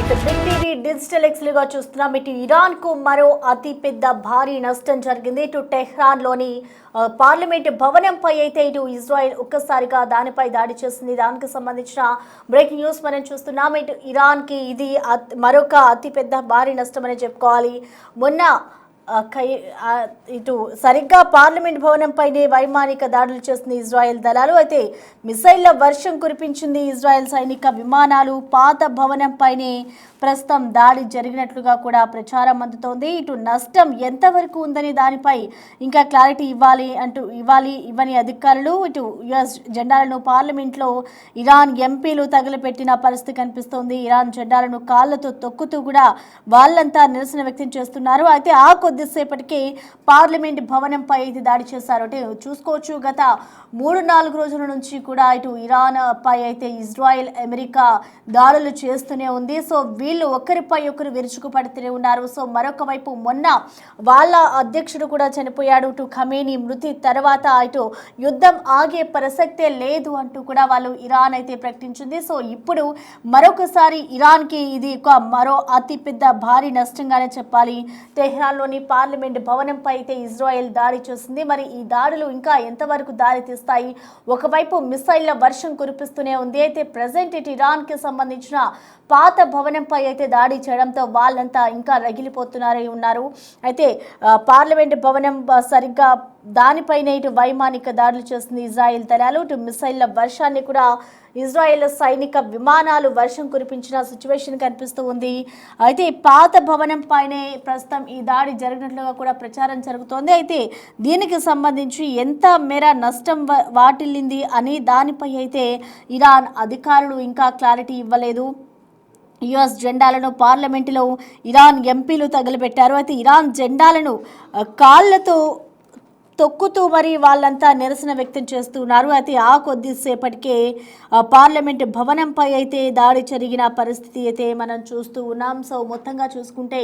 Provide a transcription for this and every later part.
Right big TV digital ఎక్స్లుగా చూస్తున్నాం. ఇటు Iran కు మరో అతి పెద్ద భారీ నష్టం జరిగింది. ఇటు టెహ్రాన్ లోని పార్లమెంట్ భవనంపై అయితే ఇటు ఇజ్రాయెల్ ఒక్కసారిగా దానిపై దాడి చేసింది. దానికి సంబంధించిన బ్రేకింగ్ న్యూస్ మనం చూస్తున్నాం. ఇటు ఇరాన్ కి ఇది మరొక అతి పెద్ద భారీ నష్టం అని చెప్పుకోవాలి. మొన్న ఇటు సరిగ్గా పార్లమెంట్ భవనంపైనే వైమానిక దాడులు చేస్తుంది ఇజ్రాయెల్ దళాలు. అయితే మిసైళ్ల వర్షం కురిపించింది ఇజ్రాయెల్ సైనిక విమానాలు. పాత భవనంపైనే ప్రస్తుతం దాడి జరిగినట్లుగా కూడా ప్రచారం అందుతోంది. ఇటు నష్టం ఎంతవరకు ఉందని దానిపై ఇంకా క్లారిటీ ఇవ్వని అధికారులు ఇటు యుఎస్ జెండాలను పార్లమెంట్లో ఇరాన్ ఎంపీలు తగిలిపెట్టిన పరిస్థితి కనిపిస్తోంది. ఇరాన్ జెండాలను కాళ్లతో తొక్కుతూ కూడా వాళ్ళంతా నిరసన వ్యక్తం చేస్తున్నారు. అయితే ఆ కొద్దిసేపటికి పార్లమెంట్ భవనంపై అయితే దాడి చేశారు. అంటే చూసుకోవచ్చు, గత 3-4 రోజుల నుంచి కూడా ఇటు ఇరాన్ పై అయితే ఇజ్రాయెల్ అమెరికా దాడులు చేస్తూనే ఉంది. సో వీళ్ళు ఒకరిపై ఒకరు విరుచుకుపడుతూనే ఉన్నారు. సో మరొక వైపు మొన్న వాళ్ళ అధ్యక్షుడు కూడా చనిపోయాడు. ఇటు ఖమేనీ మృతి తర్వాత ఇటు యుద్ధం ఆగే ప్రసక్తే లేదు అంటూ కూడా వాళ్ళు ఇరాన్ అయితే ప్రకటించింది. సో ఇప్పుడు మరొకసారి ఇరాన్కి ఇది మరో అతిపెద్ద భారీ నష్టంగానే చెప్పాలి. టెహ్రాన్లోని పార్లమెంట్ భవనంపై అయితే ఇజ్రాయెల్ దాడి చేసింది. మరి ఈ దాడులు ఇంకా ఎంతవరకు దారి తీస్తాయి? ఒకవైపు మిసైళ్ల వర్షం కురిపిస్తూనే ఉంది. అయితే ప్రజెంట్ ఇటు ఇరాన్కి సంబంధించిన పాత భవనంపై అయితే దాడి చేయడంతో వాళ్ళంతా ఇంకా రగిలిపోతున్నారని ఉన్నారు. అయితే పార్లమెంట్ భవనం సరిగ్గా దానిపైన ఇటు వైమానిక దాడులు చేస్తుంది ఇజ్రాయెల్ దళాలు. ఇటు మిసైళ్ల వర్షాన్ని కూడా ఇజ్రాయెల్ సైనిక విమానాలు వర్షం కురిపించిన సిచ్యువేషన్ కనిపిస్తూ ఉంది. అయితే పాత భవనం పైనే ప్రస్తుతం ఈ దాడి జరిగినట్లుగా కూడా ప్రచారం జరుగుతోంది. అయితే దీనికి సంబంధించి ఎంత మేర నష్టం వాటిల్లింది అని దానిపై అయితే ఇరాన్ అధికారులు ఇంకా క్లారిటీ ఇవ్వలేదు. యుఎస్ జెండాలను పార్లమెంటులో ఇరాన్ ఎంపీలు తగిలిపెట్టారు. అయితే ఇరాన్ జెండాలను కాళ్లతో తొక్కుతూ మరి వాళ్ళంతా నిరసన వ్యక్తం చేస్తున్నారు. అయితే ఆ కొద్దిసేపటికే పార్లమెంట్ భవనంపై అయితే దాడి జరిగిన పరిస్థితి అయితే మనం చూస్తూ ఉన్నాం. సో మొత్తంగా చూసుకుంటే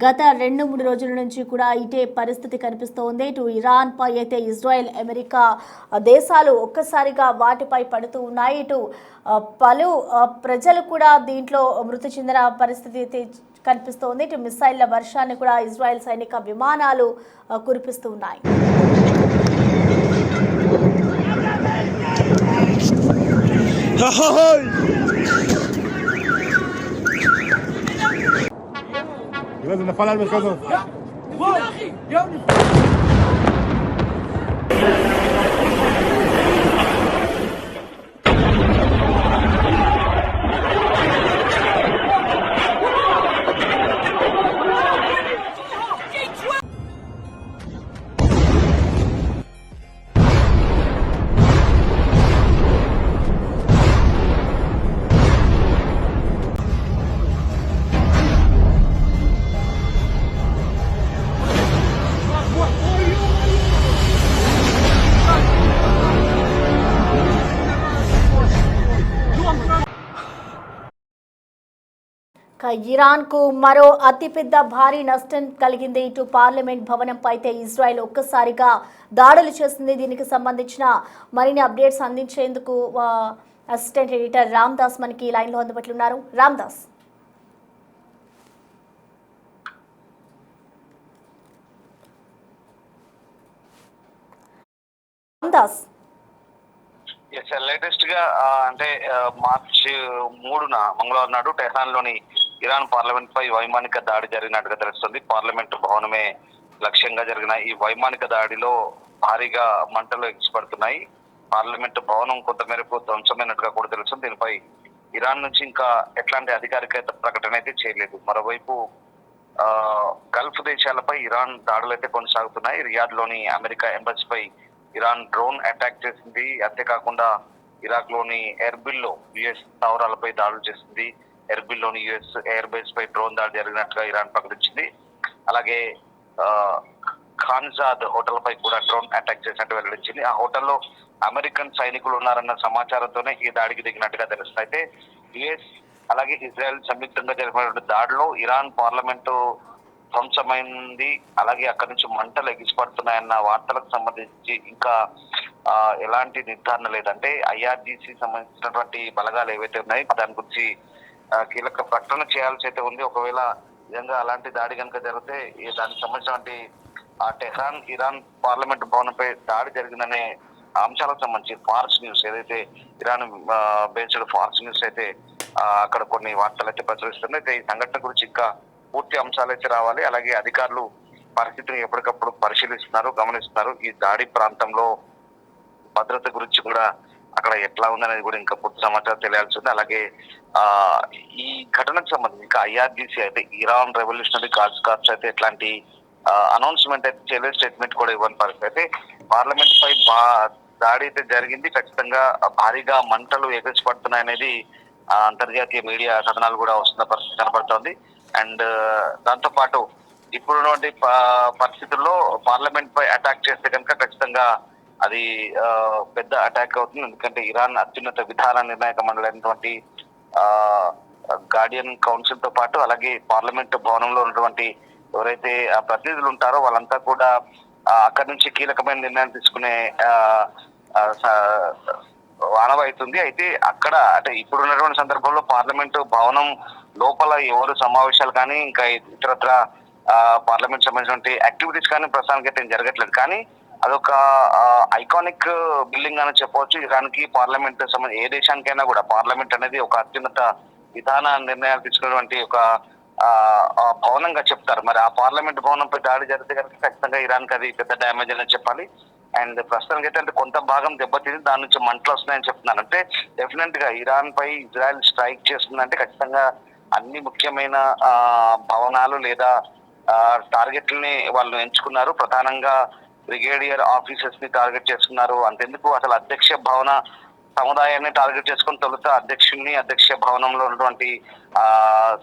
గత 2-3 రోజుల నుంచి కూడా ఇటే పరిస్థితి కనిపిస్తోంది. ఇటు ఇరాన్ పై అయితే ఇజ్రాయెల్ అమెరికా దేశాలు ఒక్కసారిగా వాటిపై పడుతూ ఉన్నాయి. ఇటు పలు ప్రజలు కూడా దీంట్లో మృతి చెందిన పరిస్థితి అయితే కనిపిస్తోంది. ఇటు మిసైళ్ల వర్షాన్ని కూడా ఇజ్రాయెల్ సైనిక విమానాలు కురిపిస్తూ ఉన్నాయి. ఇరాన్కు మరో అతిపెద్ద భారీ నష్టం కలిగింది. ఇటు పార్లమెంట్ భవనంపై అయితే ఇజ్రాయెల్ ఒక్కసారిగా దాడులు చేసింది. దీనికి సంబంధించిన మరిన్ని అప్డేట్స్ అందించేందుకు అసిస్టెంట్ ఎడిటర్ రామ్దాస్ మనకి లైన్లో అందుబాటులో ఉన్నారు. రామ్దాస్. లేటెస్ట్ గా అంటే మార్చి 3న మంగళవారం నాడు టెహ్రాన్ లోని ఇరాన్ పార్లమెంట్ పై వైమానిక దాడి జరిగినట్టుగా తెలుస్తుంది. పార్లమెంట్ భవనమే లక్ష్యంగా జరిగిన ఈ వైమానిక దాడిలో భారీగా మంటలు ఎగిసిపడుతున్నాయి. పార్లమెంట్ భవనం కొంతమేరకు ధ్వంసమైనట్టుగా కూడా తెలుస్తుంది. దీనిపై ఇరాన్ నుంచి ఇంకా ఎట్లాంటి అధికారిక ప్రకటన అయితే చేయలేదు. మరోవైపు గల్ఫ్ దేశాలపై ఇరాన్ దాడులు అయితే కొనసాగుతున్నాయి. రియాద్ లోని అమెరికా ఎంబసీపై ఇరాన్ డ్రోన్ అటాక్ చేసింది. అంతేకాకుండా ఇరాక్ లోని ఎర్బిల్ లో యుఎస్ స్థావరాలపై దాడులు చేసింది. ఎర్బిల్ లోని యుఎస్ ఎయిర్ బేస్ పై డ్రోన్ దాడి జరిగినట్టుగా ఇరాన్ ప్రకటించింది. అలాగే ఖాన్జాద్ హోటల్ పై కూడా డ్రోన్ అటాక్ చేసినట్టు వెల్లడించింది. ఆ హోటల్లో అమెరికన్ సైనికులు ఉన్నారన్న సమాచారంతోనే ఈ దాడికి దిగినట్టుగా తెలుస్తుంది. అయితే యుఎస్ అలాగే ఇజ్రాయెల్ సంయుక్తంగా జరిపినటువంటి దాడిలో ఇరాన్ పార్లమెంటు ధ్వంసమైంది. అలాగే అక్కడి నుంచి మంటలు ఎగిసిపడుతున్నాయన్న వార్తలకు సంబంధించి ఇంకా ఎలాంటి నిర్ధారణ లేదంటే ఐఆర్జీసీ సంబంధించినటువంటి బలగాలు ఏవైతే ఉన్నాయో దాని గురించి కీలక ప్రకటన చేయాల్సి అయితే ఉంది. ఒకవేళ నిజంగా అలాంటి దాడి కనుక జరిగితే దానికి సంబంధించినటువంటి టెహ్రాన్ ఇరాన్ పార్లమెంట్ భవనంపై దాడి జరిగిందనే అంశాలకు సంబంధించి ఫార్స్ న్యూస్ ఏదైతే ఇరాన్ బేస్డ్ ఫార్స్ న్యూస్ అయితే అక్కడ కొన్ని వార్తలు అయితే ప్రచురిస్తుంది. అయితే ఈ సంఘటన గురించి ఇంకా పూర్తి అంశాలు అయితే రావాలి. అలాగే అధికారులు పరిస్థితిని ఎప్పటికప్పుడు పరిశీలిస్తున్నారు, గమనిస్తున్నారు. ఈ దాడి ప్రాంతంలో భద్రత గురించి కూడా అక్కడ ఎట్లా ఉందనేది కూడా ఇంకా పూర్తి సమాచారం తెలియాల్సి ఉంది. అలాగే ఈ ఘటనకు సంబంధించి ఇంకా IRGC అయితే ఇరాన్ రెవల్యూషనరీ గార్డ్స్ కార్ప్స్ అయితే ఎట్లాంటి అనౌన్స్మెంట్ అయితే చేయలేదు, స్టేట్మెంట్ కూడా ఇవ్వని పరిస్థితి. అయితే పార్లమెంట్ పై దాడి అయితే జరిగింది. ఖచ్చితంగా భారీగా మంటలు ఎగసిపడుతున్నాయనేది అంతర్జాతీయ మీడియా కథనాలు కూడా వస్తున్న పరిస్థితి కనబడుతోంది. అండ్ దాంతో పాటు ఇప్పుడున్నటువంటి పరిస్థితుల్లో పార్లమెంట్ పై అటాక్ చేస్తే కనుక ఖచ్చితంగా అది పెద్ద అటాక్ అవుతుంది. ఎందుకంటే ఇరాన్ అత్యున్నత విధాన నిర్ణాయక మండలి అయినటువంటి గార్డియన్ కౌన్సిల్ తో పాటు అలాగే పార్లమెంట్ భవనంలో ఉన్నటువంటి ఎవరైతే ప్రతినిధులు ఉంటారో వాళ్ళంతా కూడా అక్కడి నుంచి కీలకమైన నిర్ణయాలు తీసుకునే ఆనవాయితుంది. అయితే అక్కడ అంటే ఇప్పుడు ఉన్నటువంటి సందర్భంలో పార్లమెంటు భవనం లోపల ఎవరు సమావేశాలు కానీ ఇంకా ఇతరత్ర పార్లమెంట్ సంబంధించిన యాక్టివిటీస్ కానీ ప్రస్తుతానికి అయితే జరగట్లేదు. కానీ అదొక ఐకానిక్ బిల్డింగ్ అని చెప్పవచ్చు. ఇరాన్కి పార్లమెంట్ సంబంధించి ఏ దేశానికైనా కూడా పార్లమెంట్ అనేది ఒక అత్యున్నత విధాన నిర్ణయాలు తీసుకున్నటువంటి ఒక భవనంగా చెప్తారు. మరి ఆ పార్లమెంట్ భవనంపై దాడి జరిగితే కనుక ఖచ్చితంగా ఇరాన్కి అది పెద్ద డ్యామేజ్ అని చెప్పాలి. అండ్ ప్రస్తుతానికి అయితే అంటే కొంత భాగం దెబ్బతింది, దాని నుంచి మంటలు వస్తున్నాయని చెప్తున్నాను. అంటే డెఫినెట్ గా ఇరాన్ పై ఇజ్రాయెల్ స్ట్రైక్ చేస్తుందంటే ఖచ్చితంగా అన్ని ముఖ్యమైన భవనాలు లేదా టార్గెట్లని వాళ్ళు ఎంచుకున్నారు. ప్రధానంగా బ్రిగేడియర్ ఆఫీసర్స్ ని టార్గెట్ చేసుకున్నారు. అంతెందుకు అసలు అధ్యక్ష భవన సముదాయాన్ని టార్గెట్ చేసుకుని తొలుత అధ్యక్ష భవనంలో ఉన్నటువంటి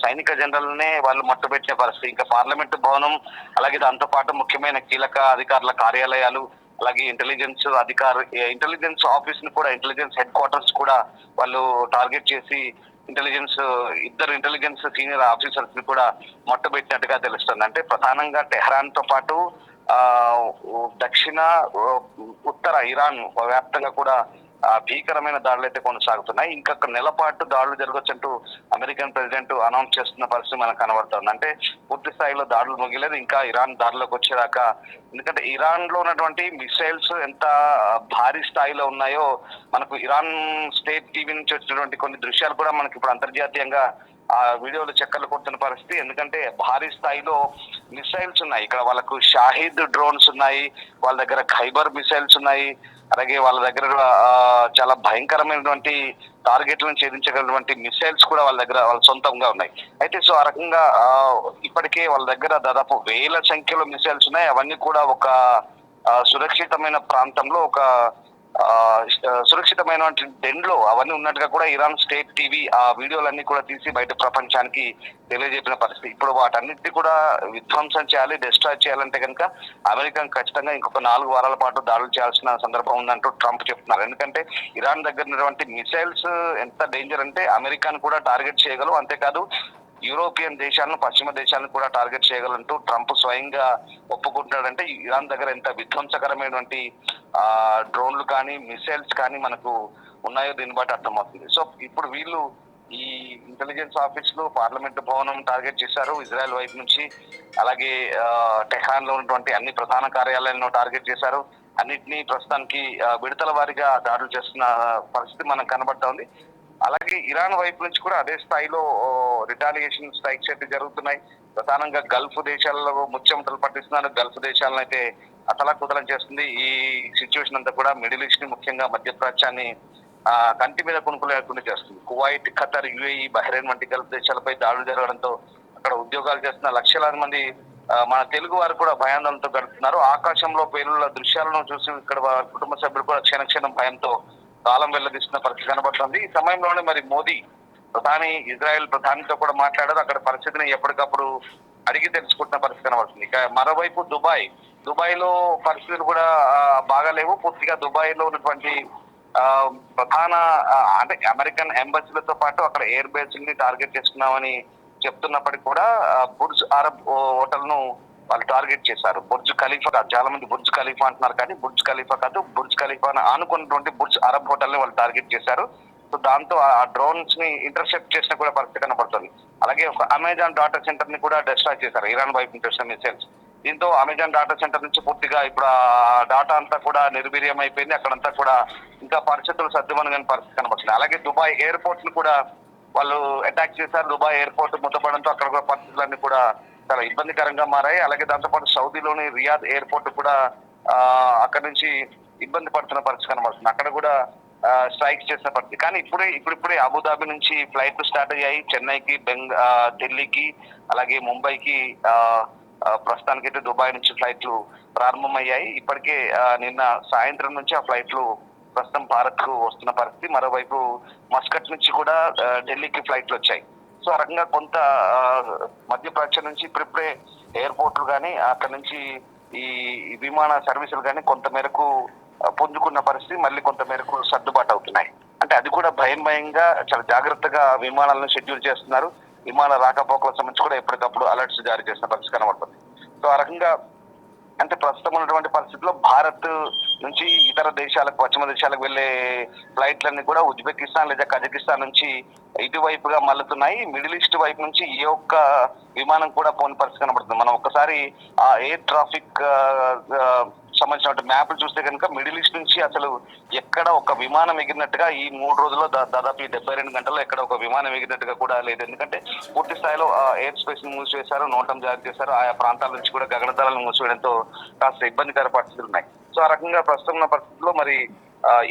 సైనిక జనరల్నే వాళ్ళు మట్టుబెట్టిన పరిస్థితి. ఇంకా పార్లమెంట్ భవనం అలాగే దాంతో పాటు ముఖ్యమైన కీలక అధికారుల కార్యాలయాలు అలాగే ఇంటెలిజెన్స్ ఆఫీస్ ని కూడా ఇంటెలిజెన్స్ హెడ్ క్వార్టర్స్ కూడా వాళ్ళు టార్గెట్ చేసి ఇద్దరు ఇంటెలిజెన్స్ సీనియర్ ఆఫీసర్స్ ని కూడా మట్టుబెట్టినట్టుగా తెలుస్తుంది. అంటే ప్రధానంగా టెహ్రాన్ తో పాటు దక్షిణ ఉత్తర ఇరాన్ వ్యాప్తంగా కూడా భీకరమైన దాడులు అయితే కొనసాగుతున్నాయి. ఇంకొక నెల పాటు దాడులు జరగొచ్చంటూ అమెరికన్ ప్రెసిడెంట్ అనౌన్స్ చేస్తున్న పరిస్థితి మనకు కనబడుతుంది. అంటే పూర్తి స్థాయిలో దాడులు ముగిలేదు, ఇంకా ఇరాన్ దాడులకు వచ్చేదాకా. ఎందుకంటే ఇరాన్ లో ఉన్నటువంటి మిసైల్స్ ఎంత భారీ స్థాయిలో ఉన్నాయో మనకు ఇరాన్ స్టేట్ టీవీ నుంచి వచ్చినటువంటి కొన్ని దృశ్యాలు కూడా మనకి ఇప్పుడు అంతర్జాతీయంగా ఆ వీడియోలు చక్కర్లు కొడుతున్న పరిస్థితి. ఎందుకంటే భారీ స్థాయిలో మిసైల్స్ ఉన్నాయి. ఇక్కడ వాళ్ళకు షాహిద్ డ్రోన్స్ ఉన్నాయి, వాళ్ళ దగ్గర ఖైబర్ మిసైల్స్ ఉన్నాయి, అలాగే వాళ్ళ దగ్గర చాలా భయంకరమైనటువంటి టార్గెట్లను ఛేదించగలిగినటువంటి మిసైల్స్ కూడా వాళ్ళ సొంతంగా ఉన్నాయి. అయితే సో ఆ రకంగా ఇప్పటికే వాళ్ళ దగ్గర దాదాపు వేల సంఖ్యలో మిసైల్స్ ఉన్నాయి. అవన్నీ కూడా ఒక సురక్షితమైన ప్రాంతంలో ఒక సురక్షితమైన డెన్లో అవన్నీ ఉన్నట్టుగా కూడా ఇరాన్ స్టేట్ టీవీ ఆ వీడియోలన్నీ కూడా తీసి బయట ప్రపంచానికి తెలియజెప్పిన పరిస్థితి. ఇప్పుడు వాటన్నిటిని కూడా విధ్వంసం చేయాలి, డిస్ట్రాయ్ చేయాలంటే కనుక అమెరికా ఖచ్చితంగా ఇంకొక 4 వారాల పాటు దాడులు చేయాల్సిన సందర్భం ఉందంటూ ట్రంప్ చెప్తున్నారు. ఎందుకంటే ఇరాన్ దగ్గర ఉన్నటువంటి మిసైల్స్ ఎంత డేంజర్ అంటే అమెరికాను కూడా టార్గెట్ చేయగలవు, అంతేకాదు యూరోపియన్ దేశాలను పశ్చిమ దేశాలను కూడా టార్గెట్ చేయగలంటూ ట్రంప్ స్వయంగా ఒప్పుకుంటున్నాడంటే ఇరాన్ దగ్గర ఎంత విధ్వంసకరమైనటువంటి డ్రోన్లు కానీ మిసైల్స్ కానీ మనకు ఉన్నాయో దీన్ని బట్టి అర్థమవుతుంది. సో ఇప్పుడు వీళ్ళు ఈ ఇంటెలిజెన్స్ ఆఫీసులు పార్లమెంట్ భవనం టార్గెట్ చేశారు ఇజ్రాయెల్ వైపు నుంచి. అలాగే టెహ్రాన్ లో ఉన్నటువంటి అన్ని ప్రధాన కార్యాలయాలను టార్గెట్ చేశారు. అన్నిటినీ ప్రస్తుతానికి విడతల వారీగా దాడులు చేస్తున్న పరిస్థితి మనకు కనబడతా ఉంది. అలాగే ఇరాన్ వైపు నుంచి కూడా అదే స్థాయిలో రిటాలియేషన్ స్ట్రైక్స్ అయితే జరుగుతున్నాయి. ప్రధానంగా గల్ఫ్ దేశాలలో ముచ్చెమటలు పట్టిస్తున్నారు. గల్ఫ్ దేశాలను అయితే అతలాకుతలం చేస్తుంది. ఈ సిచ్యువేషన్ అంతా కూడా మిడిల్ ఈస్ట్ ని ముఖ్యంగా మధ్యప్రాచ్యాన్ని కంటి మీద కొనుక్కులు లేకుండా చేస్తుంది. కువైట్, ఖతర్, UAE, బహ్రెయిన్ వంటి గల్ఫ్ దేశాలపై దాడులు జరగడంతో అక్కడ ఉద్యోగాలు చేస్తున్న లక్షలాది మంది మన తెలుగు వారు కూడా భయాందోళనతో గడుపుతున్నారు. ఆకాశంలో పేలుళ్ల దృశ్యాలను చూసి ఇక్కడ కుటుంబ సభ్యులు కూడా క్షణక్షణం భయంతో కాలం వెల్లదీస్తున్న పరిస్థితి కనబడుతుంది. ఈ సమయంలోనే మరి మోదీ ఇజ్రాయెల్ ప్రధానితో కూడా మాట్లాడారు. అక్కడ పరిస్థితిని ఎప్పటికప్పుడు అడిగి తెలుసుకుంటున్న పరిస్థితి కనబడుతుంది. ఇక మరోవైపు దుబాయ్ లో పరిస్థితులు కూడా బాగాలేవు. పూర్తిగా దుబాయ్ లో ఉన్నటువంటి ప్రధాన అంటే అమెరికన్ ఎంబసీలతో పాటు అక్కడ ఎయిర్ బేస్ ని టార్గెట్ చేసుకున్నామని చెప్తున్నప్పటికీ కూడా బుర్జ్ అరబ్ హోటల్ ను వాళ్ళు టార్గెట్ చేశారు. బుర్జ్ ఖలీఫా కాదు, చాలా మంది బుర్జ్ ఖలీఫా అంటున్నారు కానీ బుర్జ్ ఖలీఫా కాదు, బుర్జ్ ఖలీఫాను ఆనుకున్నటువంటి బుర్జ్ అరబ్ హోటల్ ని వాళ్ళు టార్గెట్ చేశారు. సో దాంతో ఆ డ్రోన్స్ ని ఇంటర్సెప్ట్ చేసిన కూడా పరిస్థితి కనబడుతుంది. అలాగే ఒక అమెజాన్ డాటా సెంటర్ ని కూడా డిస్ట్రాయ్ చేశారు ఇరాన్ వైపు నుంచి వచ్చిన మిసైల్స్. దీంతో అమెజాన్ డాటా సెంటర్ నుంచి పూర్తిగా ఇప్పుడు ఆ డాటా అంతా కూడా నిర్వీర్యం అయిపోయింది. అక్కడంతా కూడా ఇంకా పరిస్థితులు సర్దుమణిగిన పరిస్థితి కనబడుతుంది. అలాగే దుబాయ్ ఎయిర్పోర్ట్ ని కూడా వాళ్ళు అటాక్ చేశారు. దుబాయ్ ఎయిర్పోర్ట్ మూతపడంతో అక్కడ కూడా పరిస్థితులన్నీ కూడా చాలా ఇబ్బందికరంగా మారాయి. అలాగే దాంతోపాటు సౌదీలోని రియాద్ ఎయిర్పోర్ట్ కూడా అక్కడ నుంచి ఇబ్బంది పడుతున్న పరిస్థితి కనబడుతుంది. అక్కడ కూడా స్ట్రైక్ చేసిన పరిస్థితి. కానీ ఇప్పుడిప్పుడే అబుదాబి నుంచి ఫ్లైట్లు స్టార్ట్ అయ్యాయి. చెన్నైకి, ఢిల్లీకి, అలాగే ముంబైకి, ప్రస్తుతానికైతే దుబాయ్ నుంచి ఫ్లైట్లు ప్రారంభమయ్యాయి. ఇప్పటికే నిన్న సాయంత్రం నుంచి ఆ ఫ్లైట్లు ప్రస్తుతం భారత్ కు వస్తున్న పరిస్థితి. మరోవైపు మస్కట్ నుంచి కూడా ఢిల్లీకి ఫ్లైట్లు వచ్చాయి. సో ఆ రకంగా కొంత మధ్యప్రాచ్యం నుంచి ఇప్పుడిప్పుడే ఎయిర్పోర్ట్లు కానీ అక్కడ నుంచి ఈ విమాన సర్వీసులు కానీ కొంత మేరకు పుంజుకున్న పరిస్థితి, మళ్ళీ కొంత మేరకు సర్దుబాటు అవుతున్నాయి. అంటే అది కూడా భయంగా చాలా జాగ్రత్తగా విమానాలను షెడ్యూల్ చేస్తున్నారు. విమాన రాకపోకల సంబంధించి కూడా ఎప్పటికప్పుడు అలర్ట్స్ జారీ చేసిన పరిస్థితి కనబడుతుంది. సో ఆ రకంగా అంటే ప్రస్తుతం ఉన్నటువంటి పరిస్థితుల్లో భారత్ నుంచి ఇతర దేశాలకు, పశ్చిమ దేశాలకు వెళ్లే ఫ్లైట్లన్నీ కూడా ఉజ్బెకిస్తాన్ లేదా కజకిస్తాన్ నుంచి ఇటువైపుగా మళ్ళుతున్నాయి. మిడిల్ ఈస్ట్ వైపు నుంచి ఏ ఒక్క విమానం కూడా పోని పరిస్థితి కనబడుతుంది. మనం ఒక్కసారి ఆ ఎయిర్ ట్రాఫిక్ సంబంధించిన మ్యాప్లు చూస్తే కనుక మిడిల్ ఈస్ట్ నుంచి అసలు ఎక్కడ ఒక విమానం ఎగిరినట్టుగా ఈ 3 రోజుల్లో దాదాపు 72 గంటల్లో ఎక్కడ ఒక విమానం ఎగిరినట్టుగా కూడా లేదు. ఎందుకంటే పూర్తి స్థాయిలో ఎయిర్ స్పేస్ ని మూసివేశారు, నోటం జారీ చేశారు. ఆయా ప్రాంతాల నుంచి కూడా గగనతలాలను మూసివేయడంతో కాస్త ఇబ్బందికర పరిస్థితులు ఉన్నాయి. సో ఆ రకంగా ప్రస్తుతం ఉన్న పరిస్థితుల్లో మరి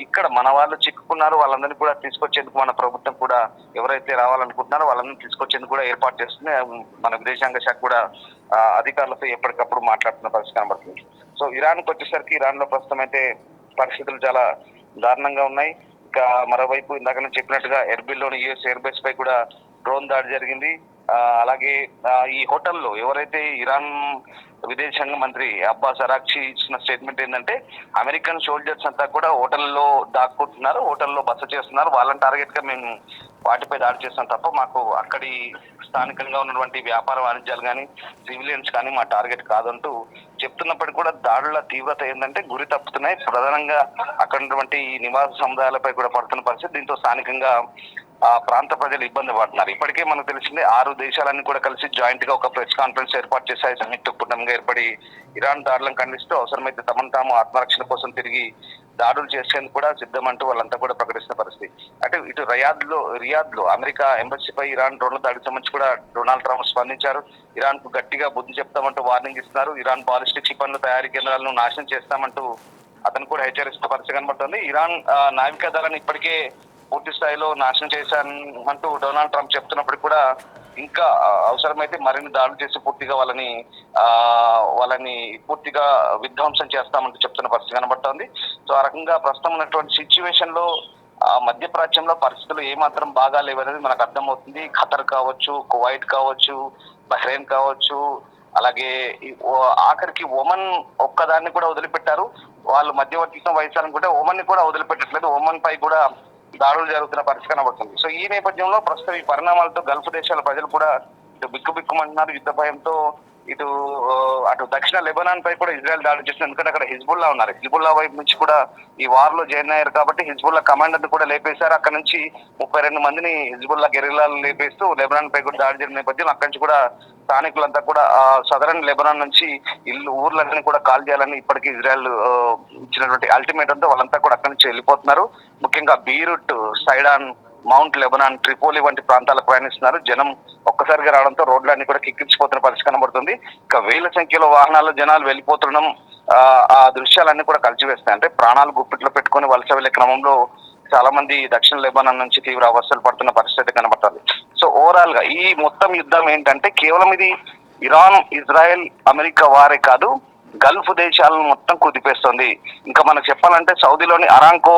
ఇక్కడ మన వాళ్ళు చిక్కుకున్నారు. వాళ్ళందరినీ కూడా తీసుకొచ్చేందుకు మన ప్రభుత్వం కూడా ఎవరైతే రావాలనుకుంటున్నారో వాళ్ళందరినీ తీసుకొచ్చేందుకు కూడా ఏర్పాటు చేస్తుంది. మన విదేశాంగ శాఖ కూడా అధికారులతో ఎప్పటికప్పుడు మాట్లాడుతున్న పరిస్థితి కనబడుతుంది. సో ఇరాన్కి వచ్చేసరికి ఇరాన్ లో ప్రస్తుతం అయితే పరిస్థితులు చాలా దారుణంగా ఉన్నాయి. ఇంకా మరోవైపు ఇందాక నేను చెప్పినట్టుగా ఎర్బిల్లోని యుఎస్ ఎయిర్ బేస్ పై కూడా డ్రోన్ దాడి జరిగింది. అలాగే ఈ హోటల్లో ఎవరైతే ఇరాన్ విదేశాంగ మంత్రి అబ్బాస్ అరాక్చి ఇచ్చిన స్టేట్మెంట్ ఏంటంటే అమెరికన్ సోల్జర్స్ అంతా కూడా హోటల్లో దాక్కుంటున్నారు, హోటల్లో బస చేస్తున్నారు, వాళ్ళని టార్గెట్ గా మేము వాటిపై దాడి చేస్తాం తప్ప మాకు అక్కడి స్థానికంగా ఉన్నటువంటి వ్యాపార వాణిజ్యాలు కానీ సివిలియన్స్ కానీ మా టార్గెట్ కాదంటూ చెప్తున్నప్పటికీ కూడా దాడుల తీవ్రత ఏంటంటే గురి తప్పుతున్నాయి. ప్రధానంగా అక్కడ ఉన్నటువంటి నివాస సముదాయాలపై కూడా పడుతున్న పరిస్థితి. దీంతో స్థానికంగా ఆ ప్రాంత ప్రజలు ఇబ్బంది పడుతున్నారు. ఇప్పటికే మనకు తెలిసిందే 6 దేశాలన్నీ కూడా కలిసి జాయింట్ గా ఒక ప్రెస్ కాన్ఫరెన్స్ ఏర్పాటు చేశాయి. సంయుక్త కుటుంబంగా ఏర్పడి ఇరాన్ దాడులను ఖండిస్తూ అవసరమైతే తమను తాము ఆత్మరక్షణ కోసం తిరిగి దాడులు చేసేందుకు కూడా సిద్ధమంటూ వాళ్ళంతా కూడా ప్రకటిస్తున్న పరిస్థితి. అంటే ఇటు రియాద్ లో అమెరికా ఎంబసీపై ఇరాన్ డ్రోన్ల దాడికి సంబంధించి కూడా డొనాల్డ్ ట్రంప్ స్పందించారు. ఇరాన్ కు గట్టిగా బుద్ధి చెప్తామంటూ వార్నింగ్ ఇస్తున్నారు. ఇరాన్ బాలిస్టిక్ క్షిపణుల తయారీ కేంద్రాలను నాశనం చేస్తామంటూ అతను కూడా హెచ్చరిస్తున్న పరిస్థితి కనబడుతుంది. ఇరాన్ నావికా దళాన్ని ఇప్పటికే పూర్తి స్థాయిలో నాశనం చేశానంటూ డొనాల్డ్ ట్రంప్ చెప్తున్నప్పటికీ కూడా ఇంకా అవసరమైతే మరిన్ని దాడులు చేసి పూర్తిగా వాళ్ళని పూర్తిగా విధ్వంసం చేస్తామంటూ చెప్తున్న పరిస్థితి కనబడుతోంది. సో ఆ రకంగా ప్రస్తుతం ఉన్నటువంటి సిచ్యువేషన్ లో మధ్యప్రాచ్యంలో పరిస్థితులు ఏమాత్రం బాగా లేవనేది మనకు అర్థమవుతుంది. ఖతర్ కావచ్చు, కువైట్ కావచ్చు, బహ్రెయిన్ కావచ్చు, అలాగే ఆఖరికి ఒమన్ ఒక్కదాన్ని కూడా వదిలిపెట్టారు. వాళ్ళు మధ్యవర్తిత్వం వహించాలనుకుంటే ఒమన్ ని కూడా వదిలిపెట్టట్లేదు. ఒమన్ పై కూడా దాడులు జరుగుతున్న పరిస్థితి కనబడుతుంది. సో ఈ నేపథ్యంలో ప్రస్తుతం ఈ పరిణామాలతో గల్ఫ్ దేశాల ప్రజలు కూడా ఇటు బిక్కుబిక్కుమంటున్నారు. యుద్ధ భయంతో అటు దక్షిణ లెబనాన్ పై కూడా ఇజ్రాయెల్ దాడి చేస్తుంది. ఎందుకంటే అక్కడ హిజ్బుల్లా ఉన్నారు. హిజ్బుల్లా వైపు నుంచి కూడా ఈ వార్ లో జాయిన్ అయ్యారు కాబట్టి హిజ్బుల్లా కమాండర్ ని కూడా లేపేశారు. అక్కడ నుంచి 32 మందిని హిజ్బుల్లా గెరిల్లాలు లేపేస్తూ లెబనాన్ పై కూడా దాడి జరిగిన నేపథ్యంలో అక్కడి నుంచి కూడా స్థానికులంతా కూడా సదరన్ లెబనాన్ నుంచి ఊర్లన్నీ కూడా కాల్ చేయాలని ఇప్పటికీ ఇజ్రాయెల్ ఇచ్చినటువంటి అల్టిమేటంతో వాళ్ళంతా కూడా అక్కడి నుంచి వెళ్ళిపోతున్నారు. ముఖ్యంగా బీరూట్, సైడాన్, మౌంట్ లెబనాన్, ట్రిపోలి వంటి ప్రాంతాలకు ప్రయాణిస్తున్నారు. జనం ఒక్కసారిగా రావడంతో రోడ్లన్నీ కూడా కిక్కించిపోతున్న పరిస్థితి కనబడుతుంది. ఇక వేల సంఖ్యలో వాహనాల్లో జనాలు వెళ్ళిపోతుండడం ఆ దృశ్యాలన్నీ కూడా కలిసివేస్తాయి. అంటే ప్రాణాలు గుప్పిట్లో పెట్టుకుని వలస వెళ్లే క్రమంలో చాలా మంది దక్షిణ లెబనాన్ నుంచి తీవ్ర అవస్థలు పడుతున్న పరిస్థితి కనబడుతుంది. సో ఓవరాల్ గా ఈ మొత్తం యుద్ధం ఏంటంటే కేవలం ఇది ఇరాన్, ఇజ్రాయెల్, అమెరికా వారే కాదు, గల్ఫ్ దేశాలను మొత్తం కుదిపేస్తుంది. ఇంకా మనకు చెప్పాలంటే సౌదీలోని అరాంకో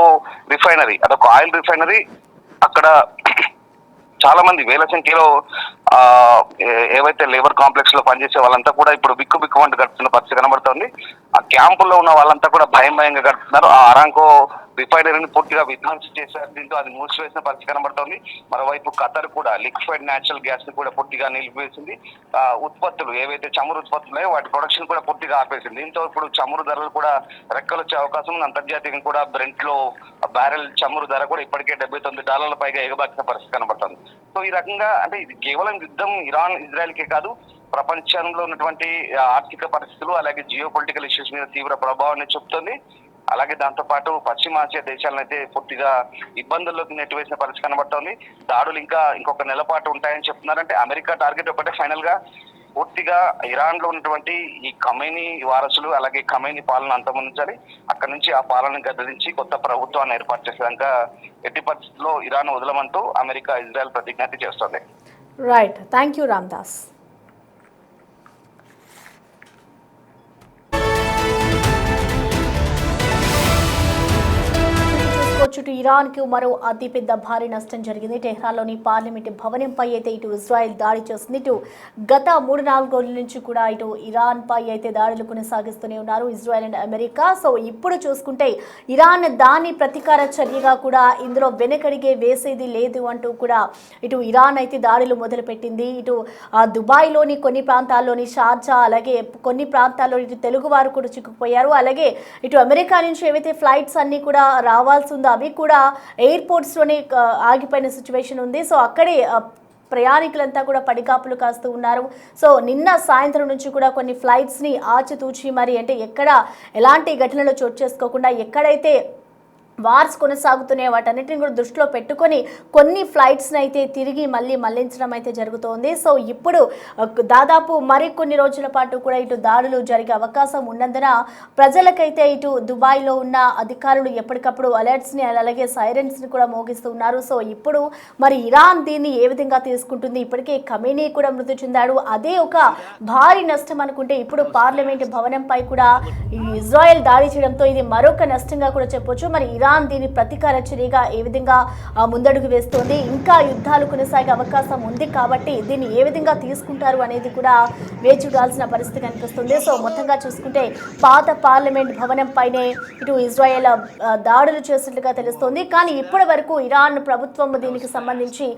రిఫైనరీ, అదొక ఆయిల్ రిఫైనరీ, అక్కడ చాలా మంది వేల సంఖ్యలో ఏవైతే లేబర్ కాంప్లెక్స్ లో పనిచేసే వాళ్ళంతా కూడా ఇప్పుడు బిక్కుమంటూ గడుపుతున్న పరిస్థితి కనబడుతుంది. ఆ క్యాంపుల్లో ఉన్న వాళ్ళంతా కూడా భయంగా గడుపుతున్నారు. ఆ అరాంకో రిఫైనరీని పూర్తిగా విధ్వంసం చేశారు. దీంతో అది మూసివేసిన పరిస్థితి కనబడుతోంది. మరోవైపు ఖతర్ కూడా లిక్విడ్ న్యాచురల్ గ్యాస్ ని కూడా పూర్తిగా నిలిపివేసింది. ఉత్పత్తులు ఏవైతే చమురు ఉత్పత్తులు ఉన్నాయో వాటి ప్రొడక్షన్ కూడా పూర్తిగా ఆపేసింది. దీంతో ఇప్పుడు చమురు ధరలు కూడా రెక్కలొచ్చే అవకాశం ఉంది. అంతర్జాతీయంగా కూడా బ్యారెల్ చమురు ధర కూడా ఇప్పటికే $79 పైగా ఎగబాకిన పరిస్థితి కనబడుతుంది. సో ఈ రకంగా అంటే ఇది కేవలం యుద్ధం ఇరాన్ ఇజ్రాయెల్కే కాదు, ప్రపంచంలో ఉన్నటువంటి ఆర్థిక పరిస్థితులు అలాగే జియో పొలిటికల్ ఇష్యూస్ మీద తీవ్ర ప్రభావాన్ని చూపుతుంది. అలాగే దాంతో పాటు పశ్చిమాసియా దేశాలను అయితే పూర్తిగా ఇబ్బందుల్లోకి నెట్టివేసిన పరిస్థితి కనబడుతోంది. దాడులు ఇంకొక నెల పాటు ఉంటాయని చెప్తున్నారంటే అమెరికా టార్గెట్ ఒకటే ఫైనల్ గా పూర్తిగా ఇరాన్ లో ఉన్నటువంటి ఈ ఖమేనీ వారసులు అలాగే ఖమేనీ పాలన అంతమొందించాలి. అక్కడ నుంచి ఆ పాలన గద్దదించి కొత్త ప్రభుత్వాన్ని ఏర్పాటు చేసేదాకా ఎట్టి పరిస్థితుల్లో ఇరాన్ వదలమంటూ అమెరికా ఇజ్రాయెల్ ప్రతిజ్ఞ చేస్తోంది. Right, thank you Ramdas. ఇటు ఇరాన్కు మరో అతిపెద్ద భారీ నష్టం జరిగింది. టెహ్రాన్లోని పార్లమెంట్ భవనంపై అయితే ఇటు ఇజ్రాయెల్ దాడి చేస్తుంది. ఇటు గత 3-4 రోజుల నుంచి కూడా ఇటు ఇరాన్ పై అయితే దాడులు కొనసాగిస్తూనే ఉన్నారు ఇజ్రాయెల్ అండ్ అమెరికా. సో ఇప్పుడు చూసుకుంటే ఇరాన్ దాని ప్రతీకార చర్యగా కూడా ఇందులో వెనకడిగే వేసేది లేదు అంటూ కూడా ఇటు ఇరాన్ అయితే దాడులు మొదలుపెట్టింది. ఇటు దుబాయ్లోని కొన్ని ప్రాంతాల్లోని షార్జా అలాగే కొన్ని ప్రాంతాల్లో ఇటు తెలుగు వారు కూడా చిక్కుకుపోయారు. అలాగే ఇటు అమెరికా నుంచి ఏవైతే ఫ్లైట్స్ అన్ని కూడా రావాల్సి ఉందో అవి కూడా ఎయిర్పోర్ట్స్లోనే ఆగిపోయిన సిచ్యువేషన్ ఉంది. సో అక్కడే ప్రయాణికులంతా కూడా పడికాపులు కాస్తూ ఉన్నారు. సో నిన్న సాయంత్రం నుంచి కూడా కొన్ని ఫ్లైట్స్ని ఆచితూచి మరి అంటే ఎక్కడ ఎలాంటి ఘటనలు చోటు చేసుకోకుండా ఎక్కడైతే వార్స్ కొనసాగుతున్నాయి వాటన్నిటిని కూడా దృష్టిలో పెట్టుకొని కొన్ని ఫ్లైట్స్ని అయితే తిరిగి మళ్లించడం అయితే జరుగుతోంది. సో ఇప్పుడు దాదాపు మరికొన్ని రోజుల పాటు కూడా ఇటు దాడులు జరిగే అవకాశం ఉన్నందున ప్రజలకైతే ఇటు దుబాయ్లో ఉన్న అధికారులు ఎప్పటికప్పుడు అలర్ట్స్ని అలాగే సైరన్స్ని కూడా మోగిస్తూ ఉన్నారు. సో ఇప్పుడు మరి ఇరాన్ దీన్ని ఏ విధంగా తీసుకుంటుంది? ఇప్పటికే ఖమేనీ కూడా మృతి చెందాడు, అదే ఒక భారీ నష్టం అనుకుంటే ఇప్పుడు పార్లమెంట్ భవనంపై కూడా ఇజ్రాయెల్ దాడి చేయడంతో ఇది మరొక నష్టంగా కూడా చెప్పొచ్చు. మరి ఇరాన్ దీని ప్రతీకార చర్యగా ఏ విధంగా ముందడుగు వేస్తోంది, ఇంకా యుద్ధాలు కొనసాగే అవకాశం ఉంది కాబట్టి దీన్ని ఏ విధంగా తీసుకుంటారు అనేది కూడా వేచి చూడాల్సిన పరిస్థితి కనిపిస్తుంది. సో మొత్తంగా చూసుకుంటే పాత పార్లమెంట్ భవనం పైనే ఇటు ఇజ్రాయెల్ దాడులు చేసినట్లుగా తెలుస్తోంది. కానీ ఇప్పటి వరకు ఇరాన్ ప్రభుత్వం దీనికి సంబంధించి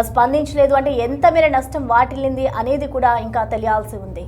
స్పందించలేదు. అంటే ఎంత మేర నష్టం వాటిల్లింది అనేది కూడా ఇంకా తెలియాల్సి ఉంది.